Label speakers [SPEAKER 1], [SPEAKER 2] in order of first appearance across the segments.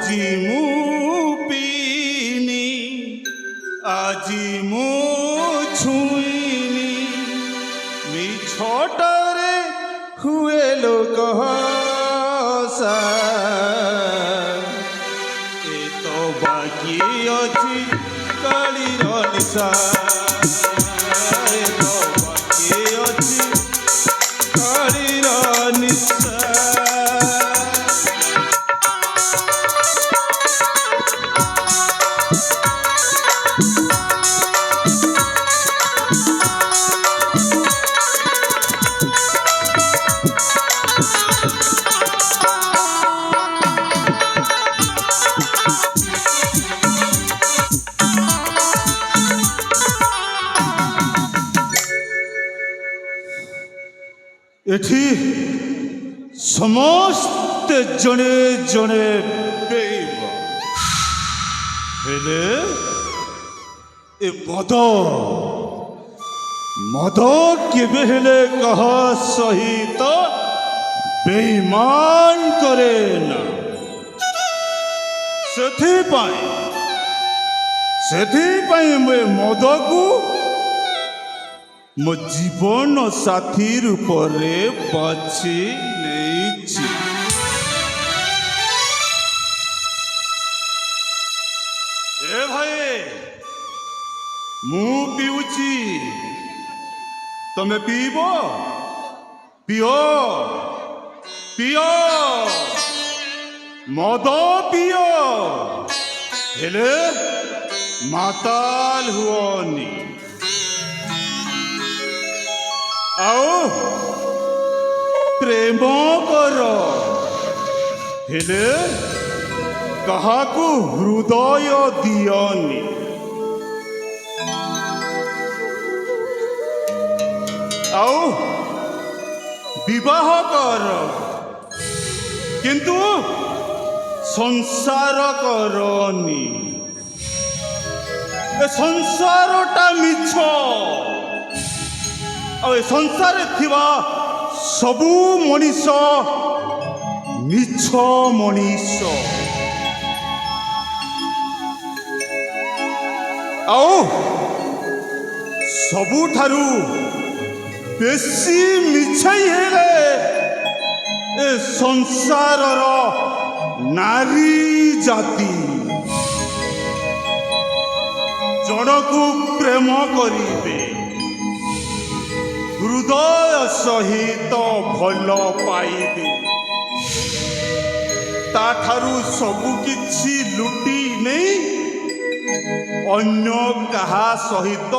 [SPEAKER 1] আজি মু পিনি আজি মু ছুইনি মিছটারে হুয়ে লোক হসা এ তো বাকি অছি কালির নিশা এ তো বাকি অছি কালির নিশা এটি সমস্তে জনে জনে বেইমান হেলে এ মদ কেবে হেলে কহ সহিত বেইমান করে না ସେଥିପାଇଁ ମୁଁ ଏ ମଦକୁ ମୋ ଜୀବନ ସାଥୀ ରୂପରେ ବାଛି ନେଇଛି। ଏ ଭାଇ ମୁଁ ପିଉଛି ତମେ ପିଇବ? ପିଅ ପିଅ ମଦ ପିଅ ହେଲେ ମାତାଲ ହୁଅନି। ଆଉ ପ୍ରେମ କର ହେଲେ କାହାକୁ ହୃଦୟ ଦିଅନି। ଆଉ ବିବାହ କର କିନ୍ତୁ ସଂସାର କରନି। ଏ ସଂସାରଟା ମିଛ ଆଉ ଏ ସଂସାରରେ ଥିବା ସବୁ ମଣିଷ ମିଛ ମଣିଷ। ଆଉ ସବୁଠାରୁ ବେଶୀ ମିଛେଇ ହେଲେ ଏ ସଂସାରର ନାରୀ ଜାତି। ଜଣକୁ ପ୍ରେମ କରିବେ, ହୃଦୟ ସହିତ ଭଲ ପାଇବେ, ତାଠାରୁ ସବୁ କିଛି ଲୁଟି ନେଇ ଅନ୍ୟ କାହା ସହିତ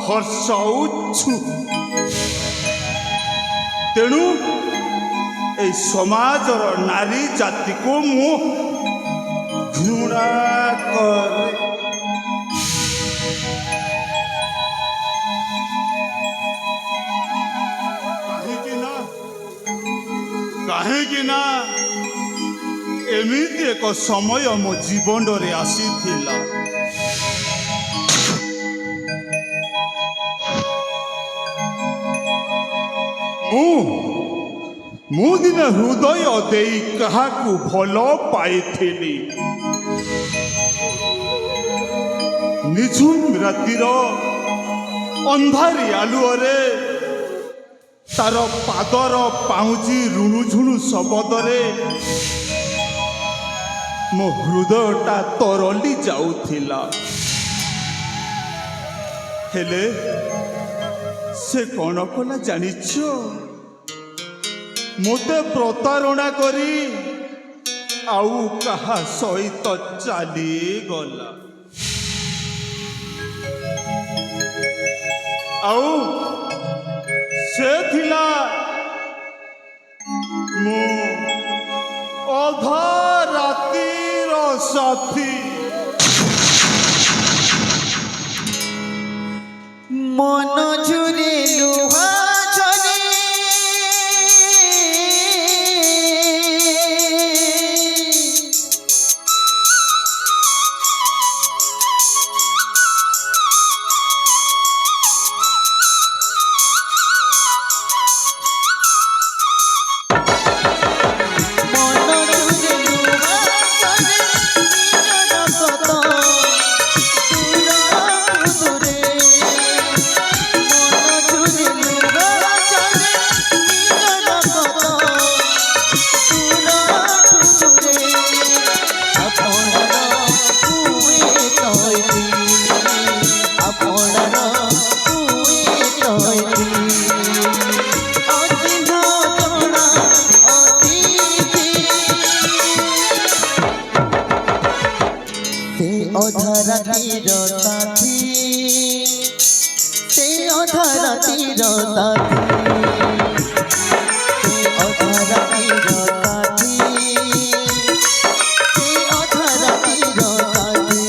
[SPEAKER 1] ହର୍ଷଉଛୁ। ତେଣୁ এই ସମାଜର ନାରୀ ଜାତିକୁ ମୁଁ ଘୃଣା କରେ। କାହିଁକି ନା ଏମିତି ଏକ ସମୟ ମୋ ଜୀବନରେ ଆସିଥିଲା। ମୁଁ ଦିନେ ହୃଦୟ ଦେଇ କାହାକୁ ଭଲ ପାଇଥିଲି। ନିଝୁମ ରାତିର ଅନ୍ଧାରି ଆଲୁଅରେ ତାର ପାଦର ପାଉଁଜି ରୁଣୁଝୁଣୁ ଶବଦରେ ମୋ ହୃଦୟଟା ତରଳି ଯାଉଥିଲା। ହେଲେ ସେ କ'ଣ କଲା ଜାଣିଛ? ମୋତେ ପ୍ରତାରଣା କରି ଆଉ କାହା ସହିତ ଚାଲିଗଲା। ଆଉ ସେ ଥିଲା ମୋ ଅଧା ରାତିର ସାଥୀ।
[SPEAKER 2] মন জুড়ে লোহা ঝরে মন জুড়ে লোহা রাতির সাথী সেই অধা রাতির সাথী সেই অধা রাতির সাথী সেই অধা রাতির সাথী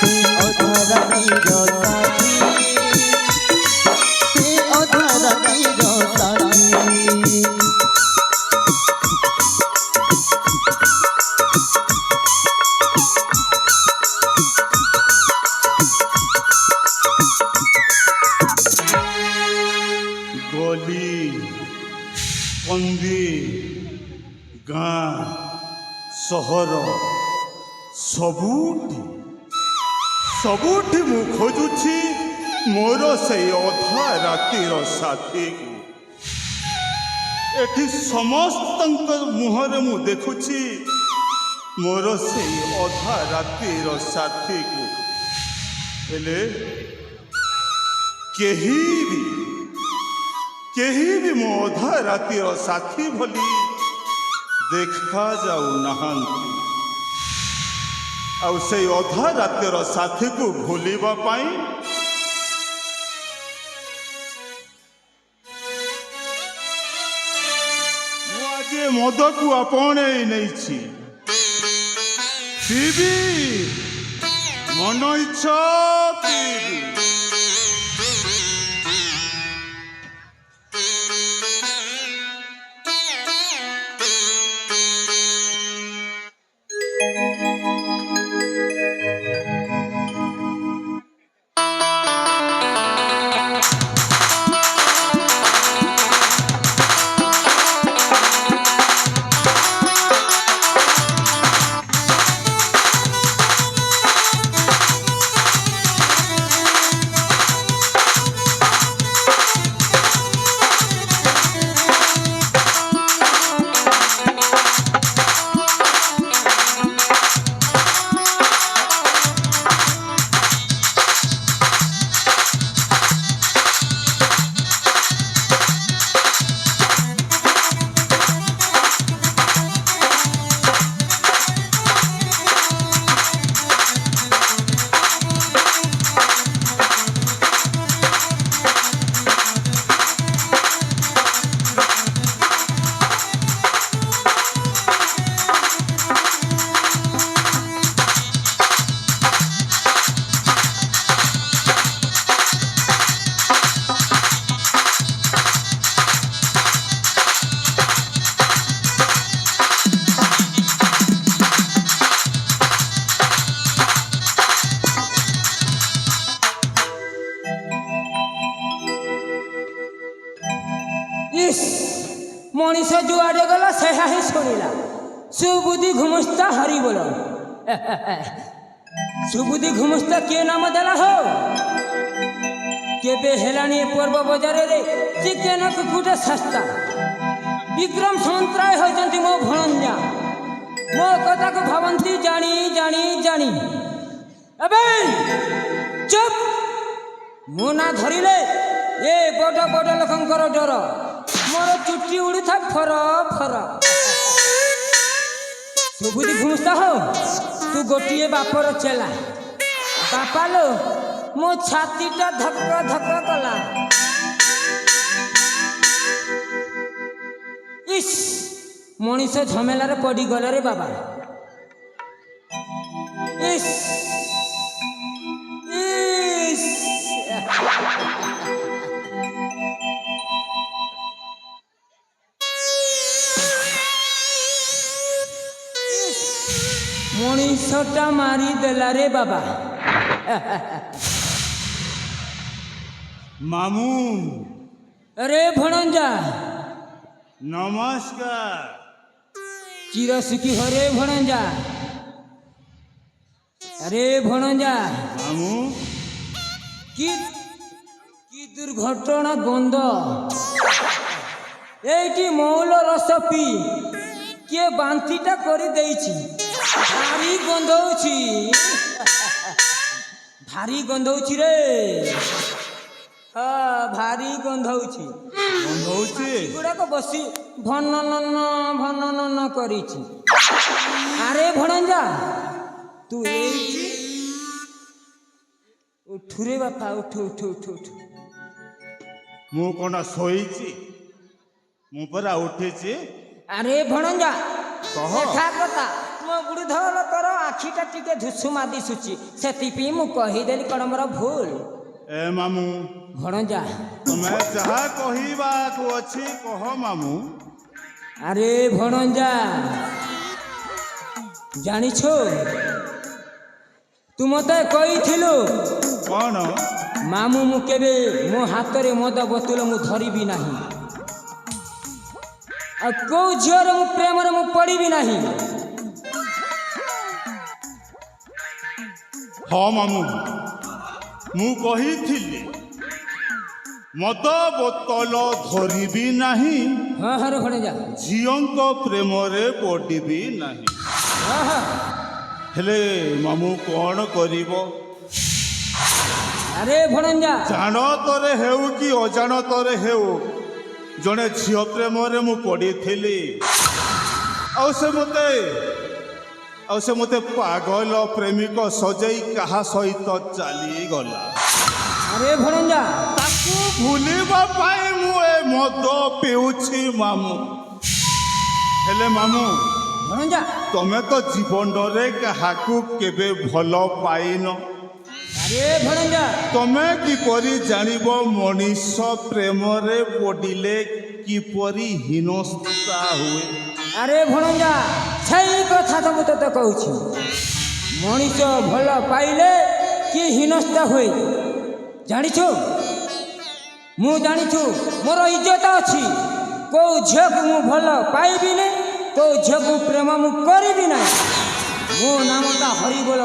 [SPEAKER 2] সেই অধা রাতির সাথী সেই অধা রাতির সাথী
[SPEAKER 1] ଗଲି କନ୍ଦି ଗାଁ ସହର ସବୁଠି ମୁଁ ଖୋଜୁଛି ମୋର ସେଇ ଅଧା ରାତିର ସାଥୀକୁ। ଏଠି ସମସ୍ତଙ୍କ ମୁହଁରେ ମୁଁ ଦେଖୁଛି ମୋର ସେଇ ଅଧା ରାତିର ସାଥୀକୁ, ହେଲେ କେହି ବି ମୋ ଅଧା ରାତିର ସାଥୀ ଭଳି ଦେଖାଯାଉନାହାନ୍ତି। ଆଉ ସେଇ ଅଧା ରାତିର ସାଥୀକୁ ଭୁଲିବା ପାଇଁ ମୁଁ ଆଜି ମଦକୁ ଆପଣେଇ ନେଇଛି। ପିଇବି, ମନ ଇଚ୍ଛା ପିଇବି।
[SPEAKER 3] मनीष जुआड़े गला से ही शुणिला सुबुद्धि घुमुस्ता हरि बोल सुबुद्धि घुमुस्ता किए नाम देला हो केबे हेलानी पर्व बजार रे चिकेन कुकुटा सस्ता विक्रम संतराय होइचंती मो भणंजा मो कथा को भावंती जानी जानी जानी अबे चुप मुना धरिले ए बड़ बड़ लोकंकर डर मोर चुट्टी उड़ी था फर फर सुबुद्धि घुमस्ता हो तू गोटे बापर चेला बापा लो मो छातीटा धक धक कला इस मनीष झमेलार पड़ी गला रे बाबा इस इस मनीषटा मारी देला रे बाबा
[SPEAKER 1] मामू
[SPEAKER 3] अरे भणंजा
[SPEAKER 1] नमस्कार
[SPEAKER 3] चिर सुखी हरे भणंजा अरे भणंजा
[SPEAKER 1] मामू
[SPEAKER 3] की दुर्घटना गंध এইটি মৌল রস পি কে বান্তিটা করে দেইছি ভারী গন্ধউছি ভারী গন্ধউছি রে ভারী গন্ধউছি
[SPEAKER 1] গন্ধউছি
[SPEAKER 3] গুড়াক বসি ভনন ভনন করিছি আরে ভণঞ্জা ତୁ ଏଇଠି ଉଠୁରେ ବାପା ଉଠୁ ଉଠୁ ଉଠୁ ଉଠୁ।
[SPEAKER 1] ମୁଁ କ'ଣ ଶୋଇଛି? ମୁଁ ପରା ଉଠିଛି।
[SPEAKER 3] ଆରେ ଭଣଞ୍ଜା
[SPEAKER 1] କହ।
[SPEAKER 3] ଦେଖା କଥା ମୋ ବୁଢ଼ୀ ଧର ତୋର ଆଖିଟା ଟିକେ ଧୁସୁମା ଦିଶୁଛି, ସେଥିପାଇଁ ମୁଁ କହିଦେଲି କ'ଣ ମୋର ଭୁଲ।
[SPEAKER 1] ଏ ମାମୁଁ,
[SPEAKER 3] ଭଣଞ୍ଜା
[SPEAKER 1] ତୁମେ ଯାହା କହିବାକୁ ଅଛି କହ ମାମୁଁ।
[SPEAKER 3] ଆରେ ଭଣଞ୍ଜା ଜାଣିଛୁ ତୁ ମୋତେ କହିଥିଲୁ
[SPEAKER 1] କ'ଣ?
[SPEAKER 3] ମାମୁଁ ମୁଁ କେବେ ମୋ ହାତରେ ମଦ ବୋତଲ ମୁଁ ଧରିବି ନାହିଁ, ଆଉ କୋଉ ଝିଅର ମୁଁ ପ୍ରେମରେ ମୁଁ ପଡ଼ିବି ନାହିଁ।
[SPEAKER 1] ହଁ ମାମୁଁ, ମୁଁ କହିଥିଲି ମଦ ବୋତଲ ଧରିବି ନାହିଁ,
[SPEAKER 3] ହଁ ହଁ ରେ ଭଣଜା,
[SPEAKER 1] ଝିଅଙ୍କ ପ୍ରେମରେ ପଡ଼ିବି ନାହିଁ।
[SPEAKER 3] ହଁ ହଁ।
[SPEAKER 1] ହେଲେ ମାମୁଁ କ'ଣ କରିବ?
[SPEAKER 3] ଆରେ ଭଣଜା
[SPEAKER 1] ଜାଣତରେ ହେଉ କି ଅଜାଣତରେ ହେଉ ଜଣେ ଝିଅ ପ୍ରେମରେ ମୁଁ ପଡ଼ିଥିଲି, ଆଉ ସେ ମୋତେ ପାଗଳ ପ୍ରେମିକ ସଜେଇ କାହା ସହିତ ଚାଲିଗଲା।
[SPEAKER 3] ଆରେ ଭଣଜା
[SPEAKER 1] ତାକୁ ଭୁଲିବା ପାଇଁ ମୁଁ ଏ ମଦ ପିଉଛି ମାମୁଁ। ହେଲେ ମାମୁଁ,
[SPEAKER 3] ଭଣଜା
[SPEAKER 1] ତମେ ତ ଜୀବନରେ କାହାକୁ କେବେ ଭଲ ପାଇନ।
[SPEAKER 3] ଆରେ ଭଣଜା
[SPEAKER 1] ତମେ କିପରି ଜାଣିବ ମଣିଷ ପ୍ରେମରେ ପଡ଼ିଲେ କିପରି ହୀନସ୍ତା ହୁଏ?
[SPEAKER 3] ଆରେ ଭଣଜା ସେଇ କଥା ତ ମୁଁ ତତେ କହୁଛି, ମଣିଷ ଭଲ ପାଇଲେ କି ହୀନସ୍ତା ହୁଏ ଜାଣିଛୁ? ମୁଁ ଜାଣିଛୁ ମୋର ଇଜ୍ଜତ ଅଛି, କୋଉ ଝିଅକୁ ମୁଁ ଭଲ ପାଇବିନି, କୋଉ ଝିଅକୁ ପ୍ରେମ ମୁଁ କରିବି ନାହିଁ। ମୋ ନାମଟା ହରିବୋଲ,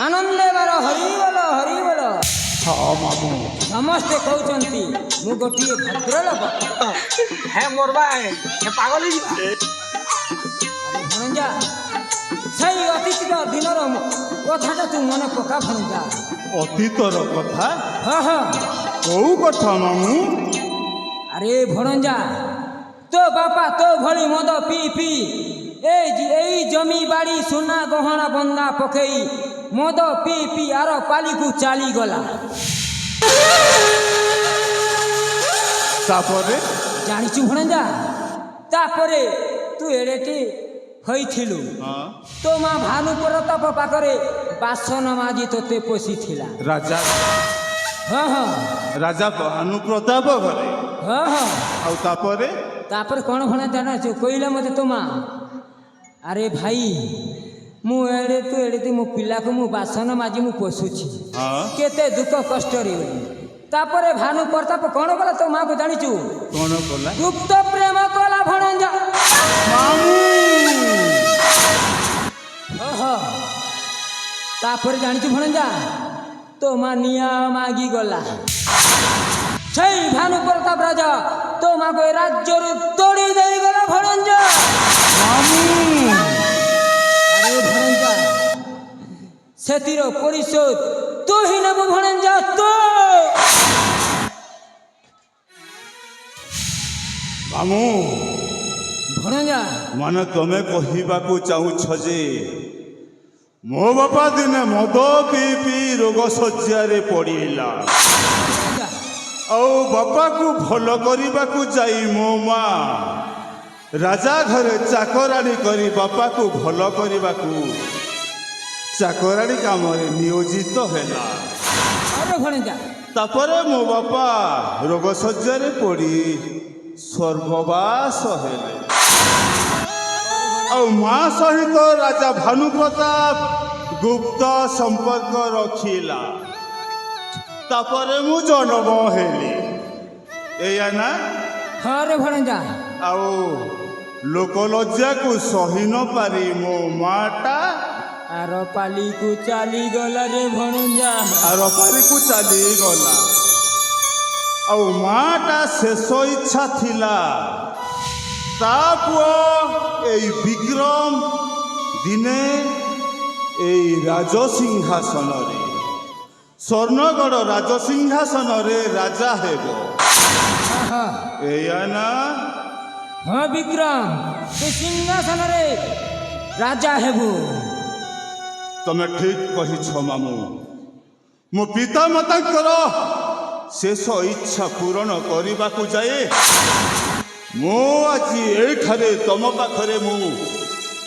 [SPEAKER 3] ଆନନ୍ଦେବାର ହରିବୋଲ ହରିବୋଲ।
[SPEAKER 1] ହଁ ମାମୁଁ।
[SPEAKER 3] ସମସ୍ତେ କହୁଛନ୍ତି ମୁଁ ଗୋଟିଏ ଭଦ୍ରଲୋକ।
[SPEAKER 4] হ্যাঁ মরবা হ্যাঁ পাগল হয়ে
[SPEAKER 3] ଆରେ ଭଣଜା ସେଇ ଅତୀତ ଦିନର କଥାଟା ତୁ ମନେ ପକା ଭଣଜା।
[SPEAKER 1] ଅତୀତର କଥା?
[SPEAKER 3] ହଁ ହଁ।
[SPEAKER 1] କୋଉ କଥା ମାମୁଁ?
[SPEAKER 3] ଆରେ ଭଣଜା ତୋ ବାପା ତୋ ଭଳି ମଦ ପିଇ ପିଇ ଏଇ ଜମି ବାଡ଼ି ସୁନା ଗହଣା ବନ୍ଧା ପକେଇ ମଦ ପିଇ ପିଇ ଆର ପାଲିକୁ ଚାଲିଗଲା।
[SPEAKER 1] ତାପରେ?
[SPEAKER 3] ଜାଣିଛୁ ଭଣଜା, ତାପରେ ତୁ ଏଡ଼େଟି ହୋଇଥିଲୁ,
[SPEAKER 1] ହଁ।
[SPEAKER 3] ତୋ ମା ଭାନୁପ୍ରତାପ ପାଖରେ ବାସନ ମାଜି ତୋତେ ପୋଷିଥିଲା।
[SPEAKER 1] ରାଜା
[SPEAKER 3] ହଁ ହଁ
[SPEAKER 1] ରାଜା ଭାନୁପ୍ରତାପ ଘରେ?
[SPEAKER 3] ହଁ ହଁ।
[SPEAKER 1] ଆଉ ତାପରେ?
[SPEAKER 3] ତାପରେ କ'ଣ ଭଣଜା ଜାଣିଛୁ କହିଲା ମୋତେ ତୋ ମା? ଆରେ ଭାଇ ମୁଁ ଏଡ଼େ ମୋ ପିଲାକୁ ମୁଁ ବାସନ ମାଜି ମୁଁ ପୋଷୁଛି,
[SPEAKER 1] ହଁ।
[SPEAKER 3] କେତେ ଦୁଃଖ କଷ୍ଟରେ। ତାପରେ ଭାନୁପ୍ରତାପ କ'ଣ କଲା ତୋ ମାକୁ ଜାଣିଛୁ?
[SPEAKER 1] କ'ଣ କଲା?
[SPEAKER 3] ଗୁପ୍ତ ପ୍ରେମ କଲା ଭଣଜା। ଓହୋ। ତାପରେ ଜାଣିଛୁ ଭଣଜା ତୋ ମା ନିଆଁ ମାଗି ଗଲା। ସେଇ ଭାନୁପ୍ରତାପ ରାଜା ତୋ ମାକୁ ଏ ରାଜ୍ୟରୁ ତୋଡ଼ି ଦେଇଗଲା ଭଣଜା। ଆରେ ଭଣଜା ସେଥିର ପରିଶୋଧ ତୁ ହିଁ ନେବୁ ଭଣଜା, ତୁ।
[SPEAKER 1] ମାମୁଁ,
[SPEAKER 3] ଭଣଜା
[SPEAKER 1] ମାନେ ତମେ କହିବାକୁ ଚାହୁଁଛ ଯେ ମୋ ବାପା ଦିନେ ମଦ ପିଇ ପିଇ ରୋଗ ଶଯ୍ୟାରେ ପଡ଼ିଲା, ଆଉ ବାପାକୁ ଭଲ କରିବାକୁ ଯାଇ ମୋ ମା ରାଜା ଘରେ ଚାକରାଣୀ କରି ବାପାକୁ ଭଲ କରିବାକୁ ଚାକରାଣୀ କାମରେ ନିୟୋଜିତ ହେଲା।
[SPEAKER 3] ଆରେ ଭଣଜା
[SPEAKER 1] ତାପରେ ମୋ ବାପା ରୋଗ ଶଯ୍ୟାରେ ପଡ଼ି ସ୍ୱର୍ଗବାସ ହେଲେ, ଆଉ ମା ସହିତ ରାଜା ଭାନୁପ୍ରତାପ ଗୁପ୍ତ ସମ୍ପର୍କ ରଖିଲା। ତାପରେ ମୁଁ ଜନ୍ମ ହେଲି, ଏଇଆ ନା?
[SPEAKER 3] ହଁ ରେ ଭଣଜା।
[SPEAKER 1] ଆଉ ଲୋକଲଜ୍ଜାକୁ ସହି ନ ପାରି ମୋ ମାଟା
[SPEAKER 3] ଆର ପାଲିକୁ ଚାଲିଗଲା ରେ ଭଣଜା।
[SPEAKER 1] ଆର ପାରିକୁ ଚାଲିଗଲା। ଆଉ ମାଟା ଶେଷ ଇଚ୍ଛା ଥିଲା ତା ପୁଅ ଏଇ ବିକ୍ରମ ଦିନେ ଏଇ ରାଜସିଂହାସନରେ, ସ୍ୱର୍ଣ୍ଣଗଡ଼ ରାଜସିଂହାସନରେ ରାଜା ହେବ, ଏଇଆ ନା?
[SPEAKER 3] ହଁ ବିକ୍ରମ ତୁ ସିଂହାସନରେ ରାଜା ହେବୁ।
[SPEAKER 1] ତ ତମେ ଠିକ୍ କହିଛ ମାମୁଁ। ମୋ ପିତା ମାତାଙ୍କର ଶେଷ ଇଚ୍ଛା ପୂରଣ କରିବାକୁ ଯାଏ ମୁଁ ଆଜି ଏଇଠାରେ ତମ ପାଖରେ ମୁଁ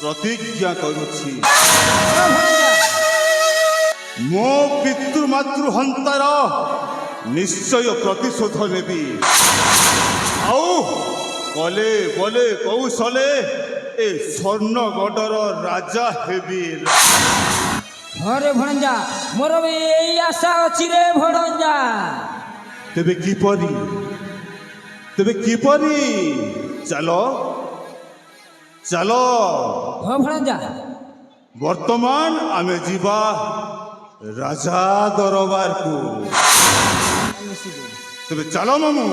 [SPEAKER 1] ପ୍ରତିଜ୍ଞା କରୁଛି। ମୋ ପିତୃମାତୃ ହନ୍ତାର ନିଶ୍ଚୟ ପ୍ରତିଶୋଧ ନେବି। ଆଉ କଲେ ବଲେ କୌଶଳେ ଏ ସ୍ୱର୍ଣ୍ଣଗଡ଼ର ରାଜା ହେବି।
[SPEAKER 3] ହରେ ଭଣଜା, ମୋର ବି ଏଇ ଆଶା ଅଛି ରେ ଭଣଜା।
[SPEAKER 1] ତେବେ କିପରି ଚାଲ ଚାଲ
[SPEAKER 3] ହଁ ଭଣଜା,
[SPEAKER 1] ବର୍ତ୍ତମାନ ଆମେ ଯିବା ରାଜା ଦରବାରକୁ। ତେବେ ଚାଲ ମାମୁଁ।